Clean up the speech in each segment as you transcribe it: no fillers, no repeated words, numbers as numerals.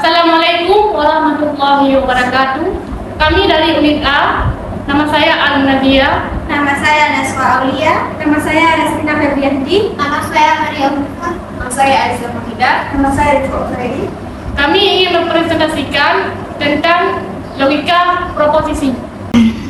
Assalamualaikum warahmatullahi wabarakatuh. Kami dari unit A. Nama saya Al-Nadia. Nama saya Naswa Aulia. Nama saya Rasina Febrianti. Nama saya Maria Muhammad. Nama saya Aisyah Muhidah. Nama saya Rizko Freddy. Kami ingin mempresentasikan tentang logika proposisi.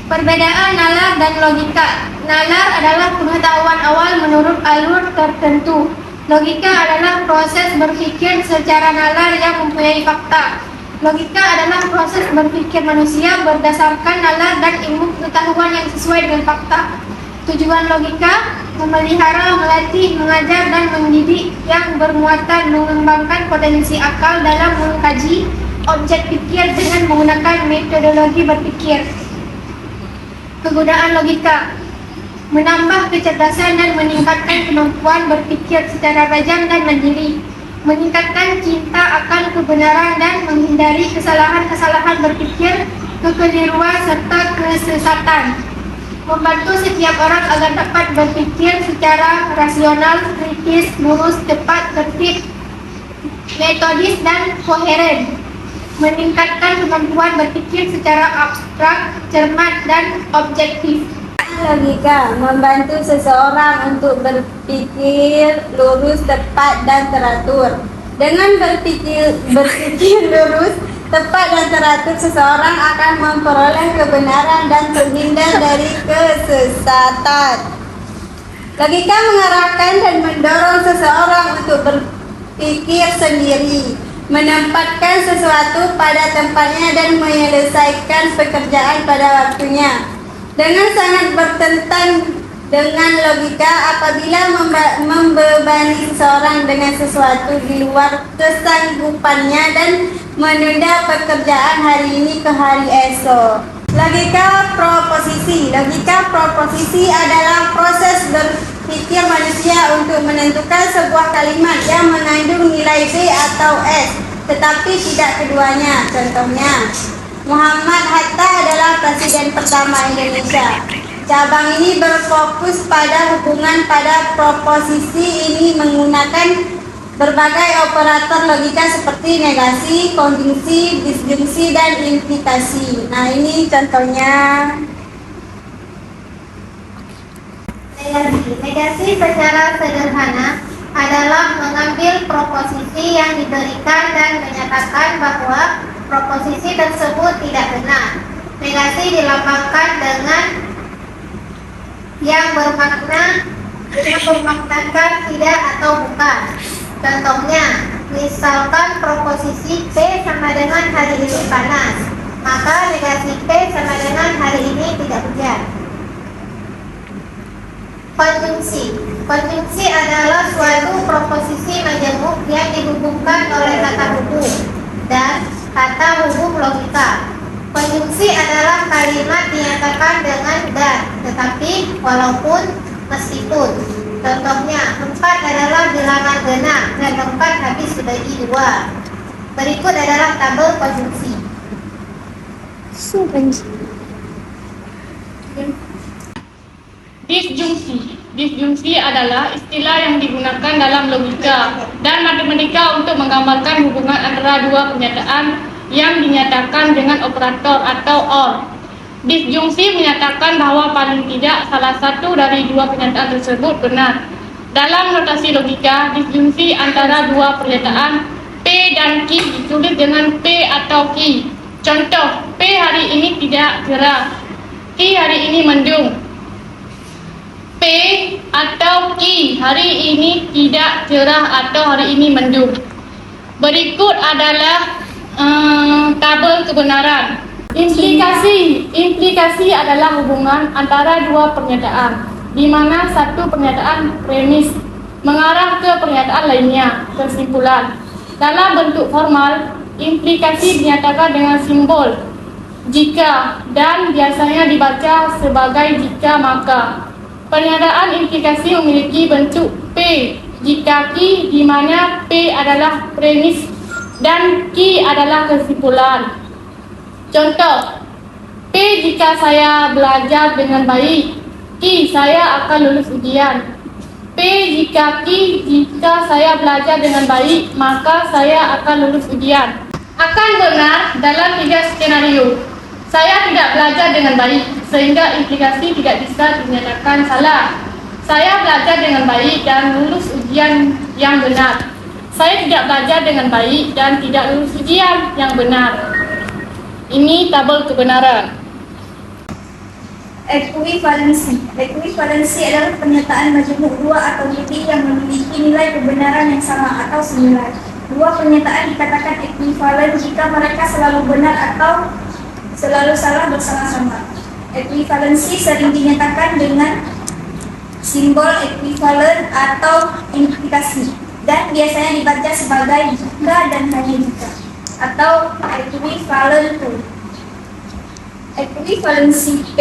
Perbedaan nalar dan logika. Nalar adalah pengetahuan awal menurut alur tertentu. Logika adalah proses berpikir secara nalar yang mempunyai fakta. Logika adalah proses berpikir manusia berdasarkan nalar dan ilmu pengetahuan yang sesuai dengan fakta. Tujuan logika memelihara, melatih, mengajar, dan mendidik yang bermuatan mengembangkan potensi akal dalam mengkaji objek pikir dengan menggunakan metodologi berpikir. Kegunaan logika menambah kecerdasan dan meningkatkan kemampuan berpikir secara tajam dan mandiri, meningkatkan cinta akan kebenaran dan menghindari kesalahan-kesalahan berpikir, kekeliruan serta kesesatan. Membantu setiap orang agar dapat berpikir secara rasional, kritis, lurus, tepat, tertib, metodis, dan koheren. Meningkatkan kemampuan berpikir secara abstrak, cermat, dan objektif. Logika membantu seseorang untuk berpikir lurus, tepat, dan teratur. Dengan berpikir lurus, tepat, dan teratur, seseorang akan memperoleh kebenaran dan terhindar dari kesesatan. Logika mengarahkan dan mendorong seseorang untuk berpikir sendiri, menempatkan sesuatu pada tempatnya dan menyelesaikan pekerjaan pada waktunya. Dengan sangat bertentangan dengan logika apabila membebani seseorang dengan sesuatu di luar kesanggupannya dan menunda pekerjaan hari ini ke hari esok. Logika proposisi. Logika proposisi adalah proses berpikir manusia untuk menentukan sebuah kalimat yang mengandung nilai B atau S, tetapi tidak keduanya. Contohnya, Muhammad Hatta adalah presiden pertama Indonesia. Cabang ini berfokus pada hubungan pada proposisi ini menggunakan berbagai operator logika seperti negasi, konjungsi, disjungsi, dan implikasi. Nah, ini contohnya. Negasi secara sederhana adalah mengambil proposisi yang diberikan dan menyatakan bahwa proposisi tersebut tidak benar. Negasi dilambangkan dengan yang bermaknakan tidak atau bukan. Contohnya, misalkan proposisi P sama dengan hari ini panas, maka negasi P sama dengan hari ini tidak hujan. Konjungsi. Konjungsi adalah suatu proposisi majemuk yang dihubungkan oleh kata hubung dan kata hubung logika. Konjungsi adalah kalimat dinyatakan dengan dan, tetapi, walaupun, meskipun. Contohnya, 4 adalah bilangan genap dan 4 habis dibagi 2. Berikut adalah tabel konjungsi. Disjungsi. Disjungsi adalah istilah yang digunakan dalam logika dan matematika untuk menggambarkan hubungan antara dua pernyataan yang dinyatakan dengan operator atau OR. Disjungsi menyatakan bahwa paling tidak salah satu dari dua pernyataan tersebut benar. Dalam notasi logika, disjungsi antara dua pernyataan P dan Q ditulis dengan P atau Q. Contoh, P hari ini tidak cerah, Q hari ini mendung. P atau Q hari ini tidak cerah atau hari ini mendung. Berikut adalah tabel kebenaran. Implikasi adalah hubungan antara dua pernyataan, di mana satu pernyataan premis mengarah ke pernyataan lainnya, kesimpulan. Dalam bentuk formal, implikasi dinyatakan dengan simbol jika dan biasanya dibaca sebagai jika maka. Pernyataan implikasi memiliki bentuk P jika Q, di mana P adalah premis dan Q adalah kesimpulan. Contoh, P jika saya belajar dengan baik, Q saya akan lulus ujian. P jika Q jika saya belajar dengan baik, maka saya akan lulus ujian. akan benar dalam 3 skenario. Saya tidak belajar dengan baik, sehingga implikasi tidak bisa dinyatakan salah. Saya belajar dengan baik dan lulus ujian yang benar. Saya tidak belajar dengan baik dan tidak lulus ujian yang benar. Ini tabel kebenaran. Ekuivalensi. Ekuivalensi adalah pernyataan majmuk dua atau lebih yang memiliki nilai kebenaran yang sama atau senilai. Dua pernyataan dikatakan ekuivalen jika mereka selalu benar atau selalu salah bersama-sama. Ekuivalensi sering dinyatakan dengan simbol ekuivalen atau implikasi dan biasanya dibaca sebagai jika dan hanya jika atau equivalent to. Ekuivalensi P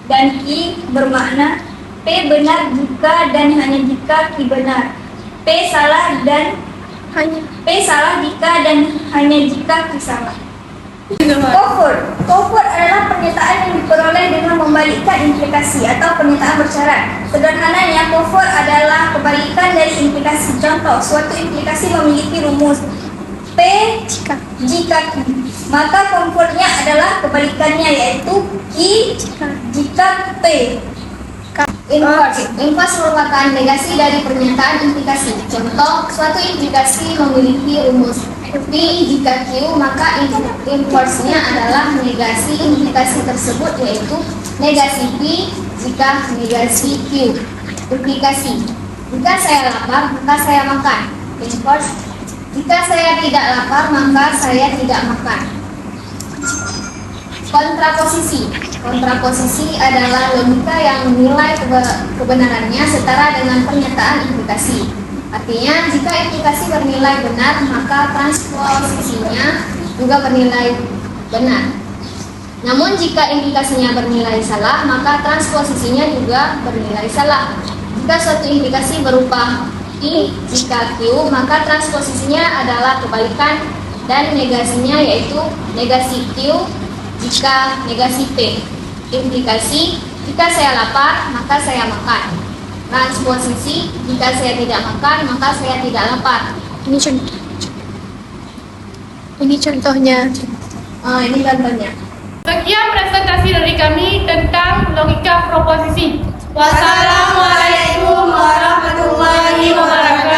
dan Q bermakna P benar jika dan hanya jika Q benar. P salah jika dan hanya jika Q salah. Covered adalah pernyataan yang diperoleh dengan membalikkan implikasi atau pernyataan bersyarat. Sederhananya, covered adalah kebalikan dari implikasi. Contoh, suatu implikasi memiliki rumus P jika Q, maka coverednya adalah kebalikannya, yaitu Q jika P. Inverse merupakan negasi dari pernyataan implikasi. Contoh, suatu implikasi memiliki rumus P jika Q, maka inverse-nya adalah negasi implikasi tersebut, yaitu negasi P jika negasi Q. Implikasi: jika saya lapar, maka saya makan. Inverse: jika saya tidak lapar, maka saya tidak makan. Kontraposisi adalah logika yang menilai kebenarannya setara dengan pernyataan implikasi. Artinya, jika implikasi bernilai benar, maka transposisinya juga bernilai benar. Namun, jika implikasinya bernilai salah, maka transposisinya juga bernilai salah. Jika suatu implikasi berupa I jika Q, maka transposisinya adalah kebalikan dan negasinya yaitu negasi Q jika negasi P. Implikasi: jika saya lapar, maka saya makan. Transposisi: jika saya tidak makan, maka saya tidak lapar. Ini contohnya. Ini contohnya. Sekian presentasi dari kami tentang logika proposisi. Wassalamualaikum warahmatullahi wabarakatuh.